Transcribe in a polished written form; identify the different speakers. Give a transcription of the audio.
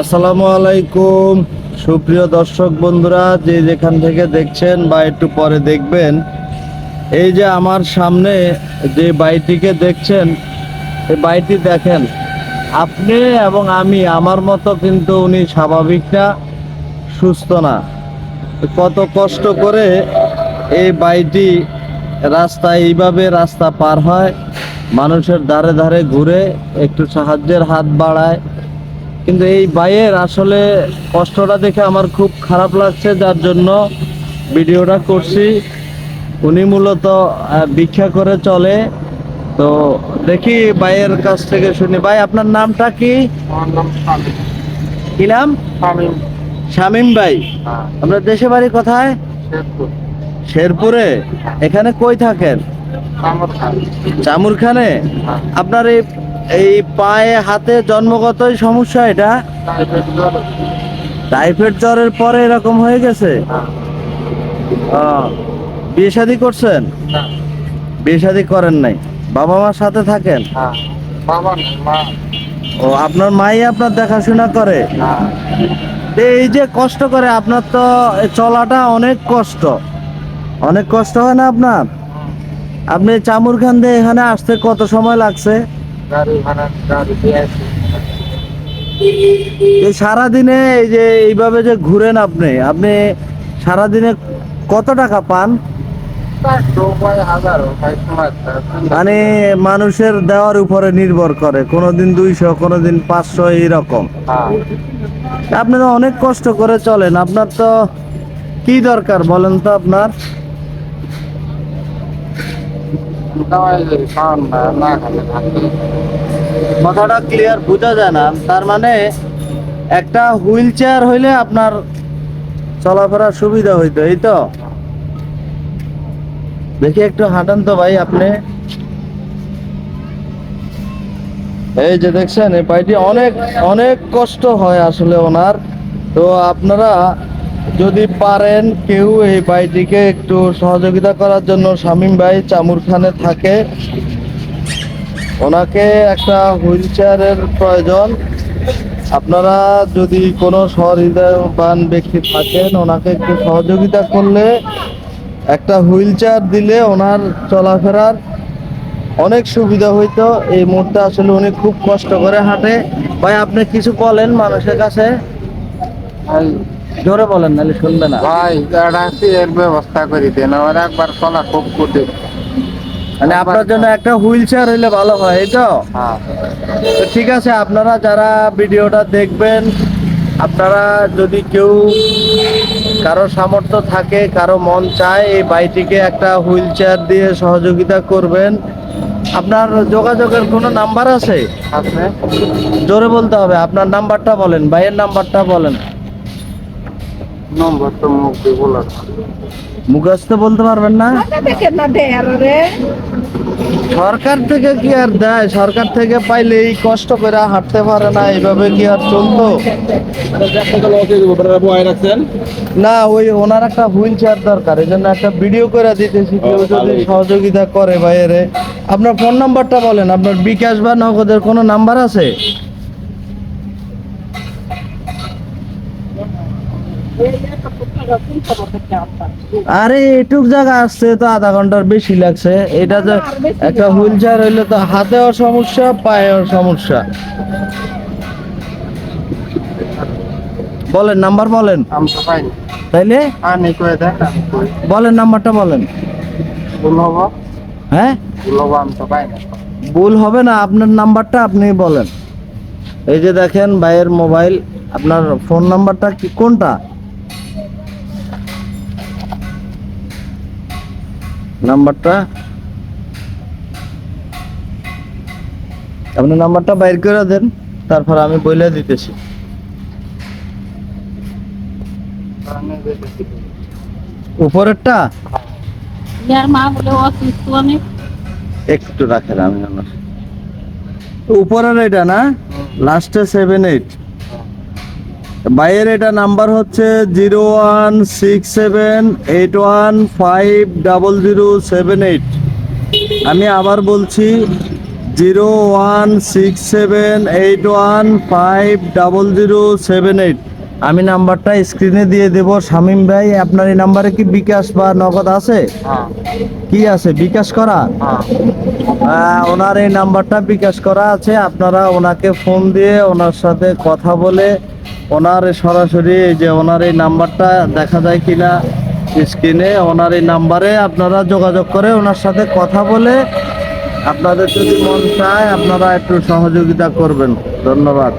Speaker 1: আসসালামু আলাইকুম সুপ্রিয় দর্শক বন্ধুরা, যে যেখান থেকে দেখছেন বা একটু পরে দেখবেন, এই যে আমার সামনে যে বাইকটিকে দেখছেন, এই বাইকটি দেখেন আপনি এবং আমি, আমার মতো কিন্তু উনি স্বাভাবিক না, সুস্থ না। কত কষ্ট করে এই বাইকটি এইভাবে রাস্তা পার হয়, মানুষের ধারে ধারে ঘুরে একটু সাহায্যের হাত বাড়ায়। কিন্তু এই ভাইয়ের আসলে কষ্টটা দেখে আমার খুব খারাপ লাগছে, যার জন্য ভিডিওটা করছি। উনি মূলত ভিক্ষা করে চলে। তো দেখি ভাইয়ের কাছ থেকে শুনি। ভাই, আপনার নামটা কি?
Speaker 2: আমার নাম শামীম।
Speaker 1: কি নাম?
Speaker 2: শামীম।
Speaker 1: শামীম ভাই।
Speaker 2: হ্যাঁ,
Speaker 1: আপনার দেশে বাড়ি কোথায়?
Speaker 2: শেরপুর।
Speaker 1: শেরপুরে। এখানে কই থাকেন?
Speaker 2: কামরখান।
Speaker 1: চামুরখানে।
Speaker 2: হ্যাঁ,
Speaker 1: আপনার এই এই পায়ে হাতে জন্মগতই সমস্যা এটা?
Speaker 2: টাইফয়েড জ্বর।
Speaker 1: টাইফয়েড জ্বরের পরে এরকম হয়ে গেছে?
Speaker 2: হ্যাঁ,
Speaker 1: বিয়ে শাদী করছেন?
Speaker 2: না,
Speaker 1: বিয়ে শাদী করেন নাই? বাবা মার সাথে থাকেন?
Speaker 2: হ্যাঁ, বাবা নেই, মা।
Speaker 1: ও, আপনার মাই আপনার দেখাশোনা করে?
Speaker 2: হ্যাঁ,
Speaker 1: এই যে কষ্ট করে, আপনার তো চলাটা অনেক কষ্ট, অনেক কষ্ট হয় না আপনার? আপনি চামুরখান দিয়ে এখানে আসতে কত সময় লাগছে?
Speaker 2: গাড়ি ভাড়া, গাড়ি দিয়ে আসি।
Speaker 1: এই সারাদিনে এই যে এইভাবে যে ঘুরেন আপনি আপনি সারাদিনে কত টাকা পান?
Speaker 2: চারশো ভাই, হাজারো ভাই, সময়
Speaker 1: মানে মানুষের দেওয়ার উপরে নির্ভর করে, কোনোদিন 200, কোনোদিন 500, এইরকম।
Speaker 2: হ্যাঁ,
Speaker 1: আপনি তো অনেক কষ্ট করে চলেন, আপনার তো কি দরকার বলেন তো আপনার?
Speaker 2: দাওয়াই খাওয়ান না, না খেলে থাকি।
Speaker 1: কথাটা ক্লিয়ার বোঝা যায় না। তার মানে একটা হুইল চেয়ার হইলে আপনার চলাফেরার সুবিধা হইতো, এই তো? দেখি একটু হাঁটান তো ভাই আপনি। এই যে দেখছেন, এই ভাইটি অনেক অনেক কষ্ট হয় আসলে ওনার। তো আপনারা যদি পারেন কেউ এই ভাইটিকে একটু সহযোগিতা করার জন্য, শামীম ভাই চামুরখানে থাকে, ওনাকে একটা হুইল চেয়ারের প্রয়োজন। আপনারা যদি কোনো সহৃদয়বান ব্যক্তি থাকেন, ওনাকে একটু সহযোগিতা করলে, একটা হুইল চেয়ার দিলে ওনার চলাফেরার অনেক সুবিধা হইতো। এই মুহূর্তে আসলে উনি খুব কষ্ট করে হাঁটে। ভাই, আপনি কিছু বলেন মানুষের কাছে,
Speaker 2: ভাই,
Speaker 1: জোরে বলেন, নাহলে শুনবে না।
Speaker 2: ভাই, একটা এর ব্যবস্থা করে দেন, আমার একবার চলা খুব কঠিন।
Speaker 1: মানে আপনার জন্য একটা হুইল চেয়ার হইলে ভালো হয়, এই তো?
Speaker 2: হ্যাঁ,
Speaker 1: তো ঠিক আছে, আপনারা যারা ভিডিওটা দেখবেন, আপনারা যদি কেউ, কারো সামর্থ্য থাকে, কারো মন চায়, এই ভাইটিকে একটা হুইল চেয়ার দিয়ে সহযোগিতা করবেন। আপনার যোগাযোগের কোনো নাম্বার আছে?
Speaker 2: আছে।
Speaker 1: জোরে বলতে হবে, আপনার নাম্বারটা বলেন, ভাইয়ের নাম্বারটা বলেন।
Speaker 2: নম্বর তো মুখ দিয়ে বলার না।
Speaker 1: মুখস্থ বলতে পারবেন না? সরকার থেকে কি আর দেয়? সরকার থেকে পাইলে এই কষ্ট করে হাঁটতে পারে না, এইভাবে কি আর চলতো? না, ওই ওনার একটা হুইল চেয়ার দরকার, এই জন্য একটা ভিডিও করে দিতেছি, কেউ যদি সহযোগিতা করে বাইরে। আপনার ফোন নাম্বারটা বলেন, আপনার বিকাশ বা নগদের কোনো নাম্বার আছে? আরে এটুক জায়গা আসছে তো আধা ঘন্টার বেশি লাগছে। এটা যে একটা হুইল চেয়ার হইলে তো হাতেও সমস্যা, পায়েও সমস্যা। বলেন, নাম্বার বলেন।
Speaker 2: আমি তো পাইনি।
Speaker 1: তাইলে
Speaker 2: আনি করে দেন, আমি কই।
Speaker 1: বলেন, নাম্বারটা বলেন।
Speaker 2: ভুল হবো,
Speaker 1: হ্যাঁ,
Speaker 2: ভুল হবো, আমি তো পাইনি।
Speaker 1: ভুল হবে না, আপনার নাম্বারটা আপনি বলেন। এই যে দেখেন ভাইয়ের মোবাইল, আপনার ফোন নাম্বারটা কি, কোনটা নাম্বারটা? আপনার নাম্বারটা বাইর করে দেন, তারপর আমি বলে দিতেছি।
Speaker 2: আমি দেখেছি।
Speaker 1: উপরেরটা
Speaker 3: ইয়ার মা বলে অসুস্থ অনেক।
Speaker 1: একটু রাখেন, আমি উপরের এটা না, লাস্টে 78। বাইরের এটা নাম্বার হচ্ছে 016781500778। আমি আবার বলছি, 01678150078। আমি নাম্বারটা স্ক্রিনে দিয়ে দেব। শামীম ভাই, আপনার এই নাম্বারে কি বিকাশ বা নগদ আছে?
Speaker 2: হ্যাঁ
Speaker 1: কি আছে, বিকাশ করা?
Speaker 2: হ্যাঁ
Speaker 1: ওনার এই নাম্বারটা বিকাশ করা আছে। আপনারা ওনাকে ফোন দিয়ে ওনার সাথে কথা বলে ওনার সরাসরি এই যে ওনার এই নাম্বারটা দেখা যায় কিনা স্ক্রিনে, ওনার এই নাম্বারে আপনারা যোগাযোগ করে ওনার সাথে কথা বলে আপনাদের যদি মন চায় আপনারা একটু সহযোগিতা করবেন। ধন্যবাদ।